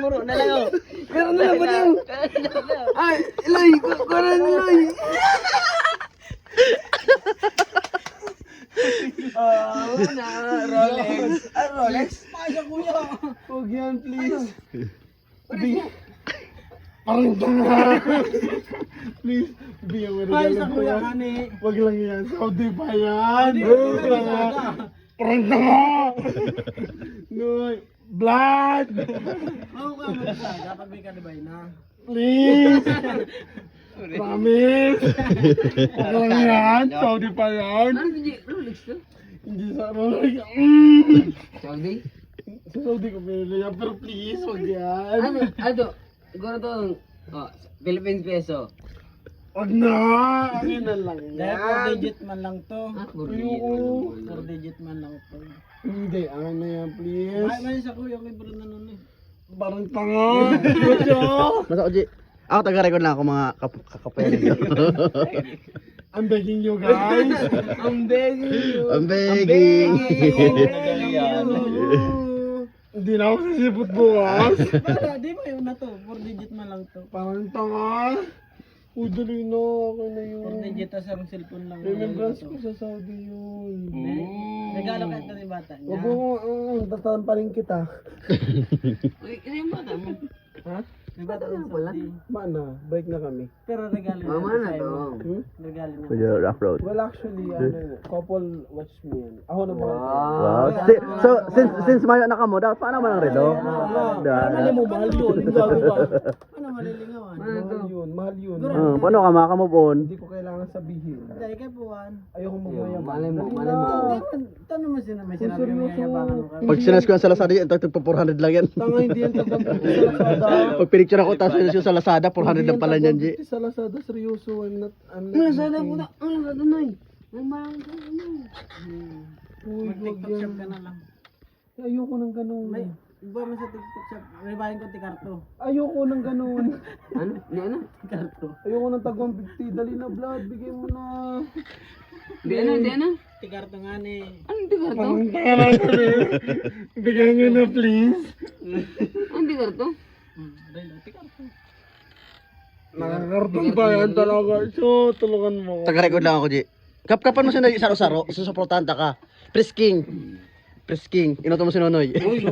Muro na lang ako. Meron na lang ba niyo? Ay, Eloy, kukuha ni Eloy. Wala, Rolex. Rolex? Pasok kuya. Huwag yan, please. Parang tanga. Please, bigyan mo Ay, regalo sa ko kuya yan. kani. Wag lang yan. Saudi pa yan. Tanga. Parang tanga. Noy. Blood. Oo ka magsaga pag may kanibay na. Please. Promise. Wag lang yan. Saudi pa yan. Ano hindi? Rolex to? Hindi sa Rolex. Saudi? Sa Saudi ko pinili yan. Pero please, wag yan. Ano? Siguro to, Philippines peso. Wag na. Akin na lang Dahil 4 yan. digit man lang to. Ayoko. 4 digit man lang to. Hindi, akin na yan, please. Ay, may sa kuya kay bro na nun eh. Parang tanga. Gusto. Masa ko, G. Ako taga-record lang ako mga kakapayan nito. I'm begging you guys. I'm begging you. I'm begging. Hindi na ako sisipot bukas. Para, di ba yun na to? 4 digit man lang to. Parang tanga. Uy, dali na. Okay na 4 yun. digit tas ang cellphone lang. Remembrance ko sa Saudi yun. Regalo kahit na yung bata niya. Wag mo, tatampaling kita. Uy, ano yung bata mo? Ha? May bata Ano ng pala? Saudi. Mana, break na kami. Pero regalo niya. Mama na to. Regalo niya. Kuya, rough road. Well, actually, couple watch me yan. Ako na ba? Wow. So, since mayo na ka mo, dapat paano man ang relo? Ano mo, mahal yun. Hindi gagawa. Ano malilingawan? Mahal yun, mahal yun. Paano ka makamove on? Hindi ko kailangan sabihin. Dahil kay Puan. Ayoko magmayaman. Malay mo, Dali malay mo. na. Tanong mo sila, may sinabi Seryoso. yung yayabangan mo kami. Pag sinas ko yan sa Lazada, yung tagtag pa 400 lang yan. Tanga, hindi yan tagamit sa Lazada. Pag pinicture ako, tapos sinas ko sa Lazada, 400 lang pala niyan, G. Hindi sa Lazada, seryoso. I'm not Lazada joking. puta. Ano Lazada na eh? May marang ka ano. Uy, wag Mag-tiktok yan. shop ka na lang. Ayoko ng ganun. May, iba mo sa TikTok shop, may bayan ko tikarto. Ayoko ng ganun. Ano? Hindi ano? Tikarto. Ayoko ng tag 150. Dali na, blood. Bigay mo na. Hindi ano? Hindi ano? Tikarto nga ni. Anong tikarto? Parang tanga lang kami. Bigyan nyo na, please. Anong tikarto? Dahil tikarto. Nakakarton ba yan talaga? So, tulungan mo. Taga-record lang ako, G. Kapan mo siya saro-saro, susuportanta ka. Prisking. Prisking. Inuto mo si Nonoy. Uy!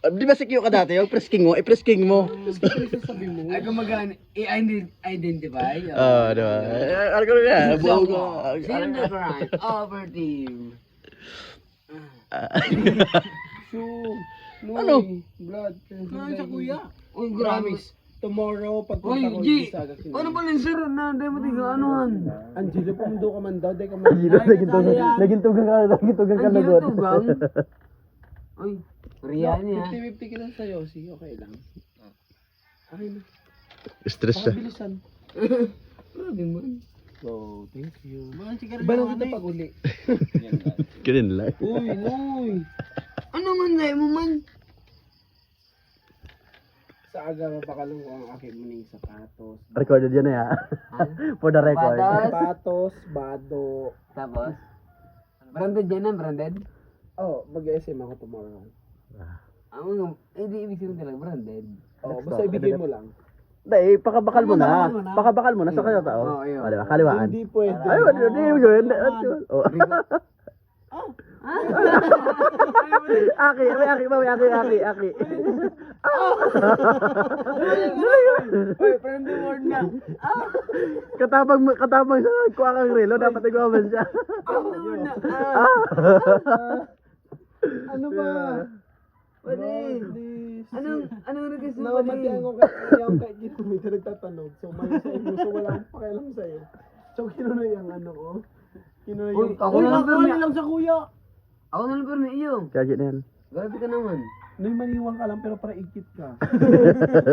Di ba si Q ka dati? Yung prisking mo, i-prisking mo. Sabi mo. Ay gumagaan, i-identify. Diba? Ano ko na? Buong ko. Sino the front? Over team. Shoo. Ano? Blood. Ano sa kuya? Uy, gramis. Tomorrow, Uy, pagpunta ko G! sa Saga Kinang. Ano ba yung sir na? Hindi mo tiga anuhan. Angelo, pamundo ka man daw. Di ka man. Nagintugan ka Ang lagot. ginatugang. Uy, Riyan niya. 50-50 ka lang sa'yo. Sige, okay lang. Okay na. Stress siya. Pakabilisan. Grabe man. Oh, thank you. Mga sigarilyo Iba na nga kita ni. pag uli. Ganun lang. Uy, noy. Ano man dahil mo man? Sa aga, mapakalong ko ang aking muning sapatos. Recorded yan na ya. For the record. Sapatos, bado. Tapos? Branded yan na, branded? Oh, mag-SM ako tomorrow. Hindi ibig sabihin talaga, branded. Oh, basta ibigay mo lang. Dahil, pakabakal mo na. Pakabakal mo na sa kanya tao. Oo, ayun. O, diba? Kaliwaan. Hindi pwede. Ay, hindi yun. Oh. Aki. Uy, friendly word na. Katapang sa kuha kang relo, dapat iguaman siya. Ano ba? Pwede. Please. Anong request mo Namamatihan ko kahit dito may nagtatanong. So, may sa inyo. So, wala akong pakialam sa'yo. So, kinuha yung ano ko. Kinuha Uy, yung... ako Uy, na lang kakawin pero lang sa kuya. Ako na lang pero may iyo. Kaya na yan. Grabe ka naman. Noy, maniwang ka lang pero para ikit ka.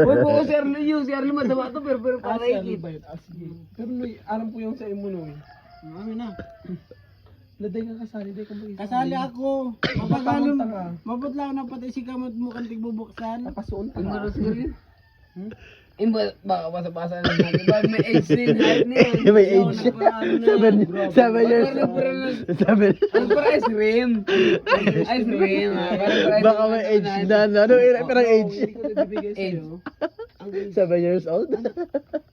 Uy, buko si Arlo yun. Si Arlo madama to pero para Ano ikit. ba yun? Sige. Pero Noy, alam ko yung sa imo Noy. Mami na. Laday ka kasali, day ka mag-isa. Kasali ako. Mapapakanta ka. Mabot lang na pati si kamot mo kantig bubuksan. Napasuon ka Ang ka. maros ka rin. Baka basa-basa lang natin. Diba, may age din, height na yan. May age. Seven years. Ano para ice cream? Ice cream, ha? Baka may age na. Ano, parang age. Hindi ko na bibigay Age. sa'yo. 7 years old?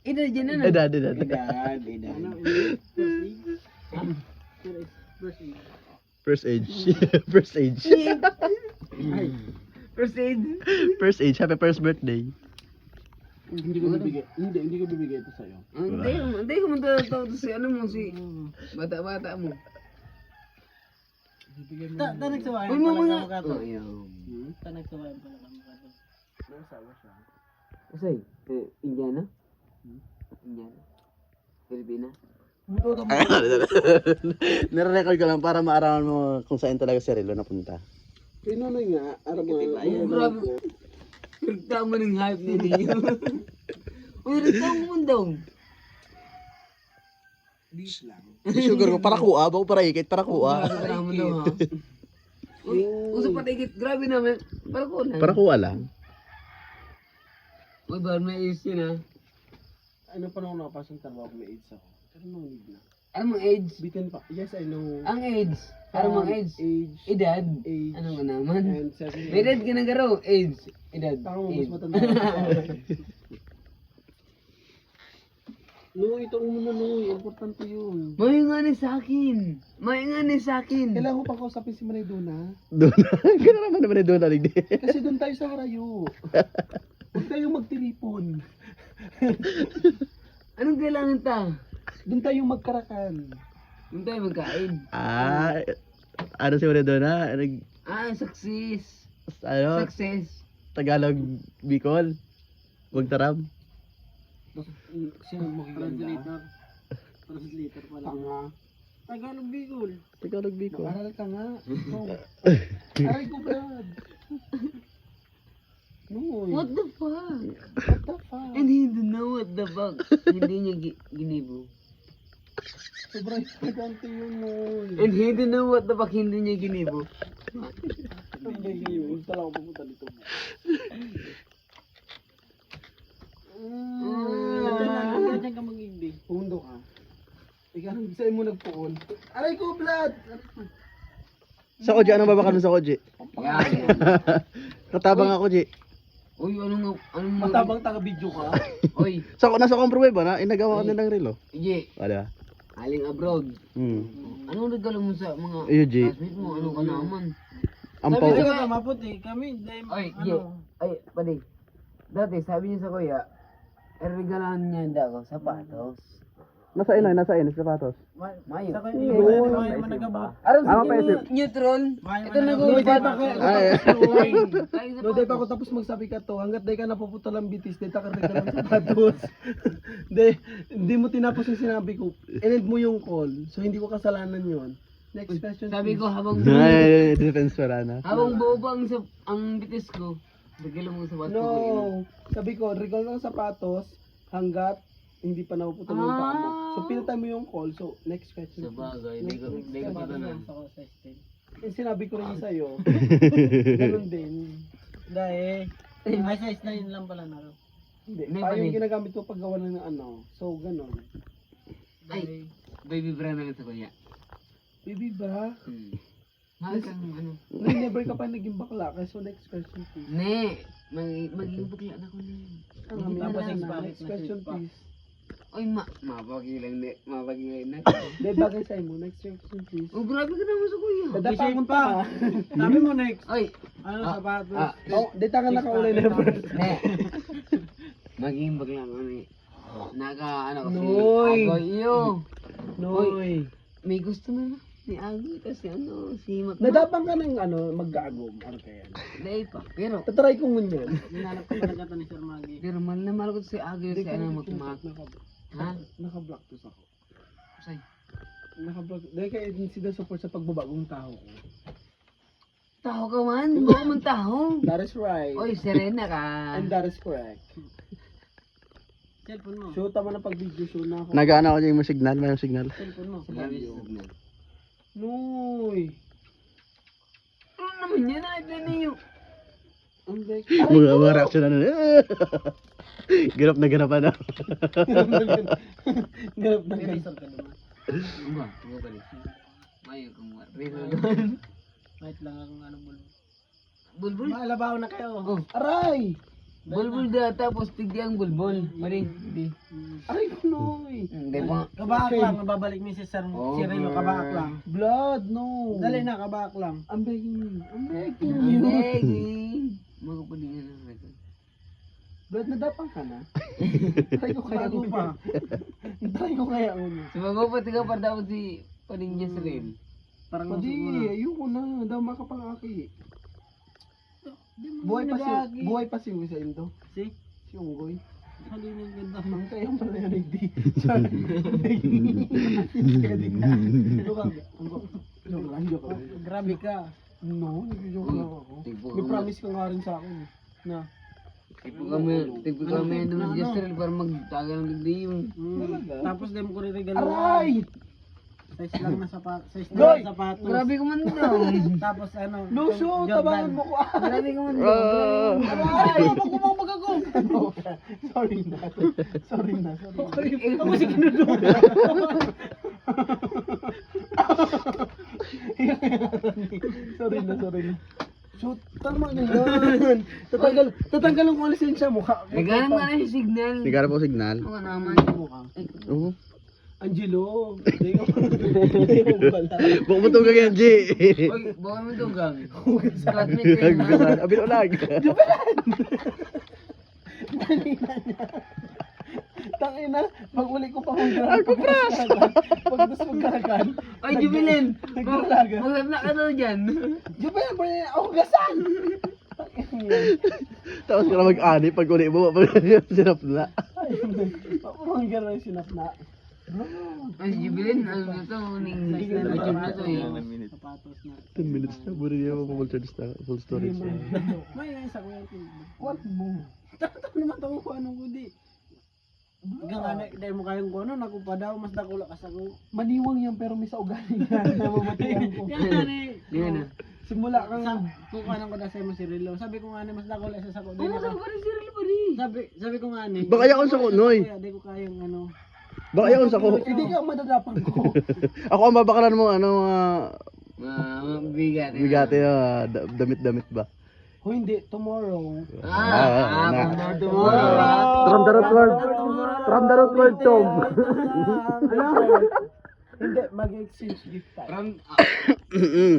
Edad yan na. Edad. Ano, First age. First age. First aid. First age. Happy first birthday. Hindi ko bibigay ito sa'yo. Hindi ko man tawag si ano mo, si bata-bata mo. Bibigay mo. Ta nagsawayan Uy, pala mga ka makato. Oh, yeah. Ta nagsawayan pala ka makato. Nasawa siya. Kasi, Indiana? Indiana? Pilipina? Nire-record ko lang para maarawan mo kung saan talaga si Rilo napunta. Pinunoy nga. Aram mo. Grabe. Nagtama ng hype na niyo. Uy, nagtama mo daw. Bis lang. Sugar ko, para kuha. Bago para ikit, para kuha. Grabe mo daw, ha? Usap pa tigit. Grabe naman. Para ko lang. Para kuha lang. Uy, ba may age yun, ha? Ano pa nung nakapasang trabaho ko, may AIDS ako. Pero no need na. Ano mong age? Bitin pa. Yes, I know. Ang age. Ano mong age? Age. Edad. Age. Ano nga naman? And 7 May edad ka na garo. Age. Edad. Taka mo, mas Age. matanda ako. No, ito muna no. Importante yun. May nga ni sa akin. May nga ni sa akin. Kailangan ko pang kausapin si Manay Duna. Doon. Gano'n naman doon naligdi. Kasi doon tayo sa Harayo. Huwag tayong magtilipon. Anong kailangan ta? Doon tayong magkarakan. Yung tayo magkain. Ano si Muna doon ha? Success. Ano? Success. Tagalog, Bicol. Huwag taram. Sino magiganda? Translator pala. Tanga. Tagalog Bicol. Tagalog, Bicol. Nag-aral ka nga. No. Aray ko, Brad. No. What the fuck? What the fuck? And he don't know what the fuck. Hindi niya ginibo. Sobrang importante yun, no. And he don't know what the fuck hindi niya ginibo. Hindi yun. Gusto lang ako pumunta dito. Ganyan ka mag-hindi. Pundo ka. Ikaw nang sa'yo mo nagpuon. Aray ko, Brad! Sa Koji, anong babaka sa Koji? Yan. Katabang ako, Ji. Uy, anong Matabang taga-video ka. Uy, Nasa compromise ba na? Inagawa ka na ng relo. Ye, Wala. aling abroad. Anong regalo mo sa mga Ayun, Ji. classmates mo? Ano ka naman? Ampaw. Sabi ka maputi. Kami, dahil Ay, Ye. Ay, pwede. Dati, sabi niya sa kuya, regalahan niya hindi ako, sapatos. Nasa ino, sapatos. Mayo. Sa kanya, may managaba. Aram Ano sa pa inyo, neutron. Ito No, nag-uubat di ako. pa No, di pa ako tapos magsabi ka to. Hanggat di ka napuputo lang bitis, di takarag ka ng sapatos. Di mo tinapos yung sinabi ko. End mo yung call. So, hindi ko kasalanan yon. Next question. Sabi ko, habang Ay, defense para na. habang buo pa ang bitis ko, regalo mo sa bato ko. No. Sabi ko, recall ng sapatos hanggat hindi pa napuputo yung paa mo. So, pinatay mo yung call. So, next question. Sa bagay, hindi ko pa na. Yung sinabi ko rin sa'yo. Ganun din. Dahil, ay size na yun lang pala na. Hindi. May Pa yung mali. ginagamit ko pag gawa ng ano. So, ganun. Ay, baby bra na lang sa kuya. Baby ba? Mahal kang ano. No, never ka pa naging bakla. Kaya so, next question please. Ne, maging bukla na ko na. Ano, Tapos may next na. pa, Next question please. Ay, mapagilang na. Hindi, bagay sa'yo mo. Next question please. Oh, grabe ka naman sa kuya. Dadapakon pa. Sabi mo next. Ay, Ano sapatos? Oh, di ka nakaulay never. ne. Maging bakla ko na. Ano kasi. Noy. Agoy, iyo. Noy. May gusto na ni Agoy kasi si Mac. Nadapang ka ng ano, mag-gaagom. Ano kaya? Dahil pa. Pero, Tatry ko ngunyan. Hinalap ko talaga ito ni Sir Maggie. pero mahal na mahal ko si Agoy kasi ano Mac. Ha? Naka-block to ako. Say. Naka-block. Dahil kaya din sila support sa pagbabagong tao ko. Taho ka man, buo man taho. That is right. Oy, serena ka. And that is correct. Cellphone mo. Show tama na pag video show na ako. Nag-ano ako yung signal, may signal. Cellphone mo. Sabi sa signal. Noy. Ano naman yan? Ay, niyo. Ang bek. Mga reaction na nun. Ganap na ganap ano. Ganap na May ganap. result ka naman. Ano ba? Tuwa ka rin. Mayo kang Kahit lang akong ano bulbul. Bulbul? Maalabaw na kayo. Oh, Aray! bulbul da tapos tigdi ang bulbul. Maring, di. Aray ko noy! Hindi pa. Kabaak lang, mababalik ni si Sir Cirilo, kabaak lang. Blood, no! Dali na, kabaak lang. I'm begging you. I'm begging Ang you. begging. Magapalingan ng record. Blood, nadapang ka na? Try ko kaya Bago pa. Try ko kaya uno. Sumago pa tiga para dapat si Paning Jezreel. Parang Padi, masok mo na. ayoko na. Daw makapangaki. Di mo nagagi. Buhay pa si Uy sa Indo. Si? Si Unggoy. Hali na ganda. Ang kayo pala yan, hindi. Sorry. Kidding na. Joke lang, joke lang. Grabe ka. No, nag-joke lang ako. May promise ka nga rin sa akin. Na, Tigpo kami doon si Jezreel para magtagal ng digdi yun. Tapos di mo ko rin-regalo. aray! Size lang na sapatos. Size Goy! lang na sapatos. Grabe ka man daw. Tapos ano. Lucio, tabangan mo ko. Grabe ka man daw. Aray! Magkumang ako! Sorry na. Sorry na. Sorry. Ako si kinudong. Sorry na, sorry na. Shoot, tama na yan. Tatanggal ko ang lisensya mo. Naghanap nga na yung signal. Sigara po signal. Ano ka naman? Oo. Angelo. Hindi ko pala. Baka mo tugang yan, G. Oy, baka mo ito gang. Flatmate kayo na. Abin ulag. Tangina, pag uli ko pa mong grab. Pag gusto mong garagan. Oy, Jubilin! Nagdalaga. Maghanap na ka daw dyan. Jubilin, pa rin ako gasan. Tapos ka na mag-ani pag uli mo. Sinap na. Papamanggar na yung sinap na. Ay, Jubilin, ano na ito? YouTube na ito eh. Sapatos na. 10 minutes na. Buri niya full charge na. Full storage na. May isa ko yan. What mo? Takot naman ako kung anong kudi. Hanggang nga dahil mo kayong kuno, naku pa daw, mas nakula ka sa ko. Maniwang yan pero may sa ugali nga na mamatayan ko. Yan nga ni. Di na. Simula kang Kung anong ko na sa mo si Rilo. Sabi ko nga ni, mas nakula sa sako. Ano sa pa rin si Rilo pa rin? Sabi ko nga ni. Baka yakon sa kunoy. Di ko kayang ano. Baka yakon sa ko. hindi ka madadapang ko. Ako ang babakaran mo ano mga Bigat. bigate damit-damit ba? O hindi, tomorrow. Tomorrow. From the root word. From the root word, Tom. Hindi, mag-exchange gift tayo. From,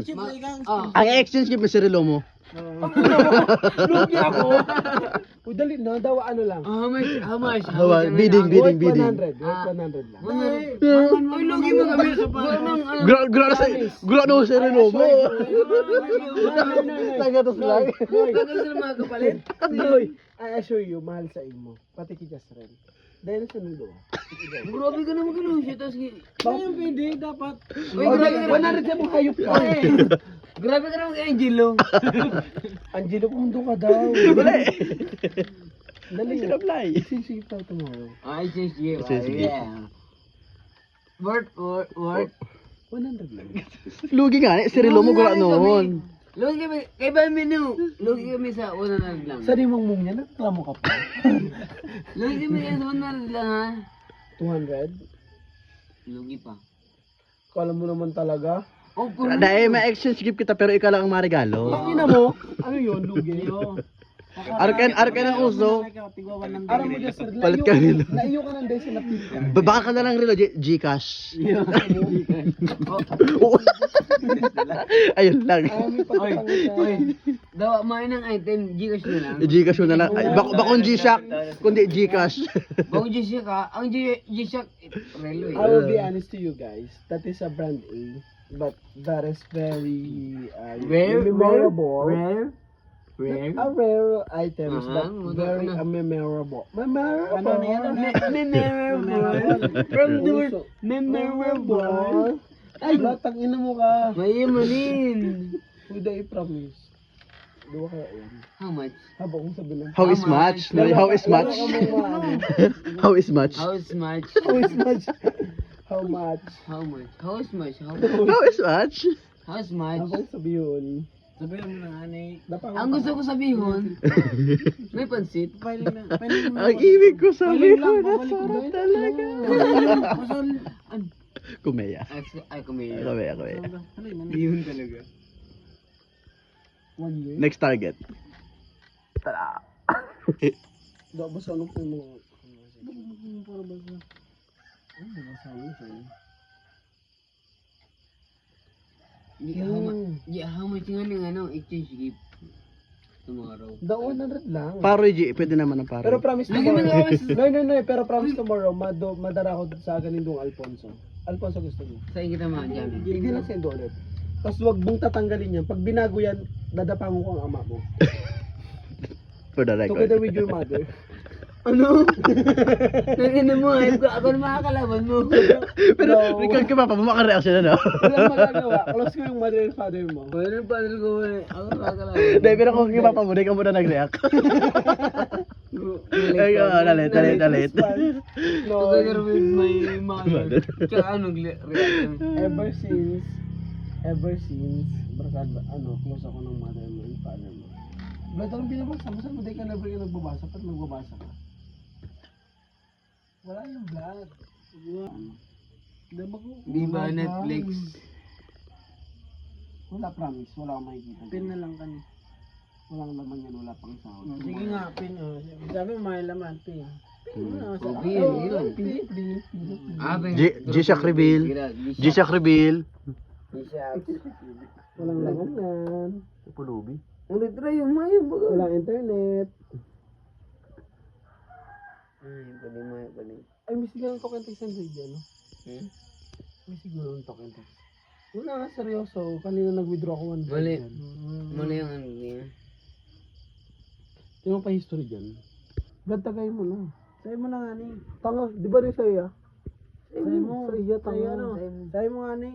Siyempre ikaw. Ang exchange gift mo si Rilo mo. Lugi ako. O dali na, daw ano lang. how much? Bidding. Worth 100 lang. Uy, lugi mo kami. Gula na si Rilo mo. Tagatos lang. Tagal sila mga kapalit. Loy, I assure you, mahal sa imo. Pati kay Jasren. Dahil sa nulo. Grabe ka naman kalusyo. Tapos, Ayun, pwede, dapat. uy, grabe ka naman. 100 yung hayop ka. Grabe ka naman kay Angelo. Angelo, kumundo ka daw. Dali. Sinablay. Exchange gift tayo tomorrow. Ay, sige. Sige. Yeah. Worth. 100 lang. Lugi nga, si Rilo mo gula noon. Lugi kami, kay Baminu. Lugi kami sa una na lang. Sa limang mong yan, nagklamo ka pa. Lugi kami sa una na lang ha. 200? Lugi pa. Kala mo naman talaga. Oh, puro. Dahil may exchange gift kita pero ikaw lang ang marigalo. Ina mo, ano yun, lugi? Arkan ang uso. Aram mo dyan, sir, Palit ka Rilo. naiyo ka ng dahil sa napili ka. Baka ka na lang Rilo, Gcash. Ayun lang. May patatang Oy, dawa mo ng item, Gcash na lang. Gcash mo na lang. Ay, bakong G-Shock, kundi Gcash. Bago G-Shock ha, ang G-Shock, relo I will be eh. honest to you guys, that is a brand A, but that is very Rare? memorable. Rare? A rare items, but Ano very na? memorable. Memorable. Ano na yan? Memorable. From the word, Also, memorable. Ay, batang ina mo ka. Mayimanin. Who I promise. Dua kaya yan. How much? Habang kung sabi lang. How is much? No, how is much? How is much? How much? How is much? How much? How much? How much? How How is much? much? Habang sabi yun. Sabihin mo na ani. Ang gusto ko sabihin, may pansit. Piling na. Ang ibig ko sabihin lang, na babalik ko sarap doon. talaga. Masal. Kumeya. Ay, kumayo. Kumeya. Yun talaga. 1 year. Next target. Dapat sa ano po yung mga... Para ba sa? How much nga ng ano, exchange gift tomorrow? The 100 lang. Paro G, pwede naman ang paro. Pero promise Lagi mo tomorrow. na No, pero promise tomorrow, madara ko sa ganindong Alfonso. Alfonso gusto mo. Sa kita mga dyan. Hindi lang sendo ulit. Tapos wag mong tatanggalin yan. Pag binago yan, dadapangon ko ang ama mo. For the record. Together with your mother. Ano? Nangin mo, ako na makakalaban mo. Pero, No. record ka ba? Pamaka-reaction na, no? Walang magagawa. Close ko yung mother and father mo. Pwede pa rin ko, ako na makakalaban. Hindi, pero kung kipapa mo, di ka muna nag-react. Ay, dalit. No, Together with my mother. Tsaka anong reaction? ever since, barkada, close ako ng mother mo and father mo. Ba't anong binabasa mo? Saan mo di ka never ka nagbabasa? Ba't nagbabasa ka? Wala yung vlog. Diba ko? Di ba Netflix? Wala, promise. Wala akong makikita. Pin na lang kani. Walang laman yan, wala pang sound. Sige nga, pin. Sabi mo may laman, pin. Okay, yun. Pili. G-Shock reveal. G-Shock reveal. Walang laman yan. Pulubi. Ulit try yung mayo baga. Walang internet. Ay, pwede. Ay, may siguro ng token text and radio, no? May siguro ng token text. Wala nga, seryoso. Kanina nag-withdraw ko 1 Mali. Mali yung ano niya. Tingnan pa history dyan. Brad, tagay mo na. Sabi mo na nga ni. Tanga, di ba rin sa iya? Sabi mo. Sa iya, Sabi tanga. ano. Sabi mo nga ni.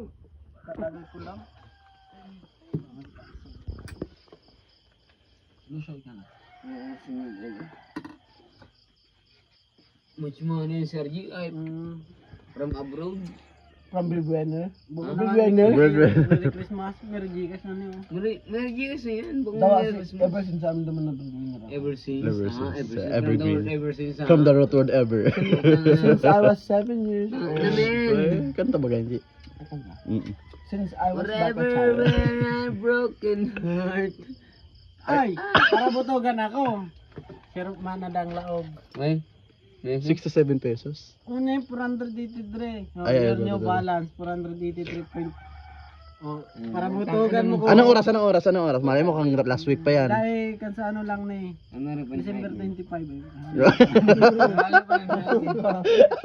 Tatagal ko lang. Lusoy ka na. Much money, Sergi. Ay, from abroad. From Breadwinner. Breadwinner. Breadwinner. Merry Christmas. Merry Gcash na niyo. Mergi kasi yan. Dawa, ever since amin naman na Breadwinner ako. Ever since. Ever since, evergreen. Ever since. From the road word ever. Since I was 7 years old. Amen. Kanta ba ganyan? Since I was back a Forever child. when I broken heart. Ay, para butogan ako. Sirop manadang laog. Ay, 67 pesos. Una yung 483. No, Ay, New ay. Balance, 483 point. Oh, para butogan mo ko. Anong oras? Malay mo kang last week pa yan. Dahil kan sa ano lang ni. ano rin pa December 25 eh.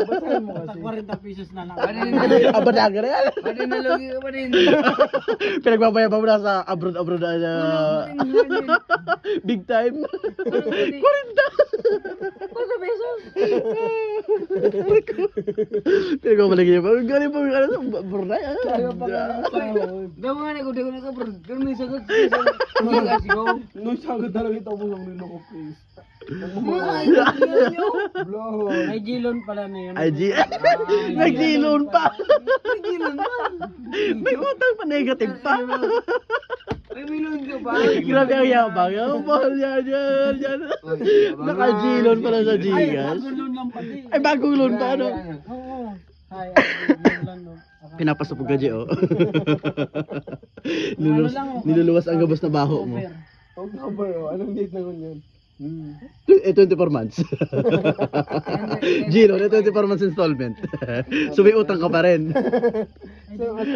Basahin mo kasi. 40 pesos na lang. Abadaga na yan. Pwede na logi ka pa rin. Pinagbabayan pa mo na sa abroad big time. 40. 40 pesos. Pinagbabayan niya pa. Galing pa ano Brunei. Kaya pa ka ng sahod. Daw nga na ko bro. Pero may sagot. Hindi kasi ko. Nung sahod talaga ito mo lang nilo ko, please. Bro. May gilon pala na yun. IG. Nag-loan pa. May utang pa negative pa. Ay, may loan ka ba? Grabe ang yabang. Ang mahal yan. Naka-G-loan pala sa Ay, Gcash. bagong loan lang pati. Ay, bagong loan pa ano. Oo. Ay, bagong loan no. Pinapasok ka G, oh. Ano lang, oh. Niluluwas ang gabas na baho mo. Over. October, anong date na yun? 24 months. Gino, 24 months installment. So may utang ka pa rin.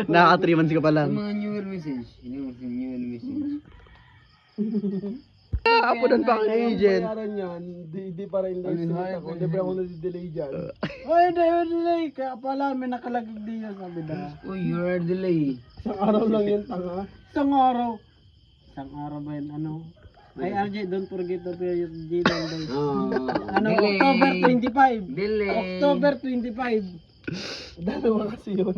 Naka 3 months ka pa Yung lang. mga New Year message. Yung New Year message. Apunan pa ang agent. Bayaran yan, di para in Ano yun, life ako. Libre ako nadidelay dyan. Oy, delay. Kaya pala may nakalagag diyan sabi na. Oh, you're delay. Isang araw lang yan, tanga. Isang araw. Isang araw ba yun? Ano? Ay, RJ, don't forget the period. G lang daw. Oh, Ano, delay. October 25. Delay. October 25. Dalawa kasi yun.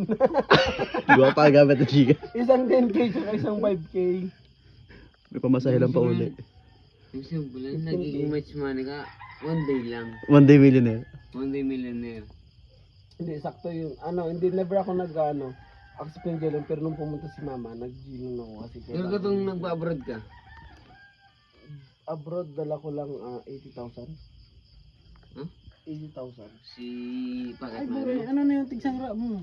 Gawa pa gamit ng Gcash. Isang 10k tsaka isang 5k. May pamasahe lang pa uli. Yung simple lang, nagiging much money ka. One day lang. One day millionaire. One day millionaire. Hindi, sakto yun. Hindi, never ako accept yung gano'n, pero nung pumunta si mama, nag-gym ako kasi Pero katong nagpa-abroad ka. abroad, dala ko lang 80,000. Huh? 80,000. Si Ay, Pakat bure, Mami. ano na yung tigsangra mo?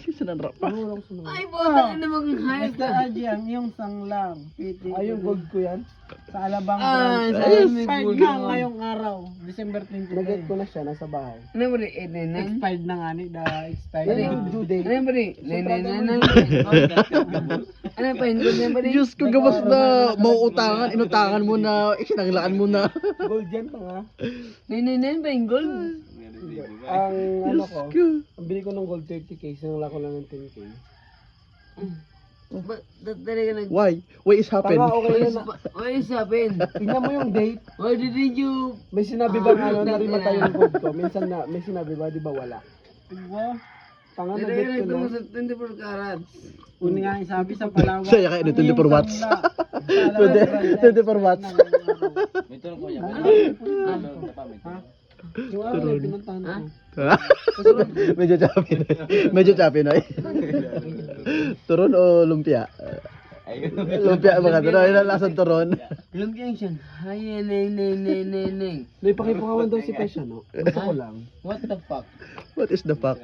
Sinanra pa. Ano lang sunod? Ay, puta na namang hayop Mr. ka. Ajian, yung sanglang. PT. Ay, yung gold ko yan. Sa Alabang Ah, branch. sa Ay, may expired gold na yun. ngayong araw. December Naget 23. ko na siya, nasa bahay. Ano ba rin? 899? Expired na nga ni, expired Yan na. yung due date. Ano ba rin? 999? Ano pa yun? Ano ba rin? Diyos ko, gawas na mauutangan, inutangan mo na, isinanglaan mo na. Gold yan pa nga. 999 ba yung gold? Ang ano ko, Diyos ko. ang bili ko ng gold 30k, sinala ko lang ng 10k. Ba't talaga nag... Why? Why is happen? Tanga, okay na na. What is happen? Tingnan mo yung date. Why didn't you... May sinabi ba ano, narimata yung gold ko? Minsan na, may sinabi ba, di ba wala? Tigwa. Tanga na Talaga date ko nagtungo na. sa 24 carats. Uni nga yung sabi sa Palawan. Saya ka, 24 watts. 24 watts. Yung araw na pinuntahan ko. Medyo choppy na. Medyo choppy na. Turon o lumpia? Lumpia mga turon. Ay, lasan turon. Lumpia yung Shanghai. Neng. May pakipangawan daw si Pesha, no? Gusto ko lang. What the fuck? What is the fuck?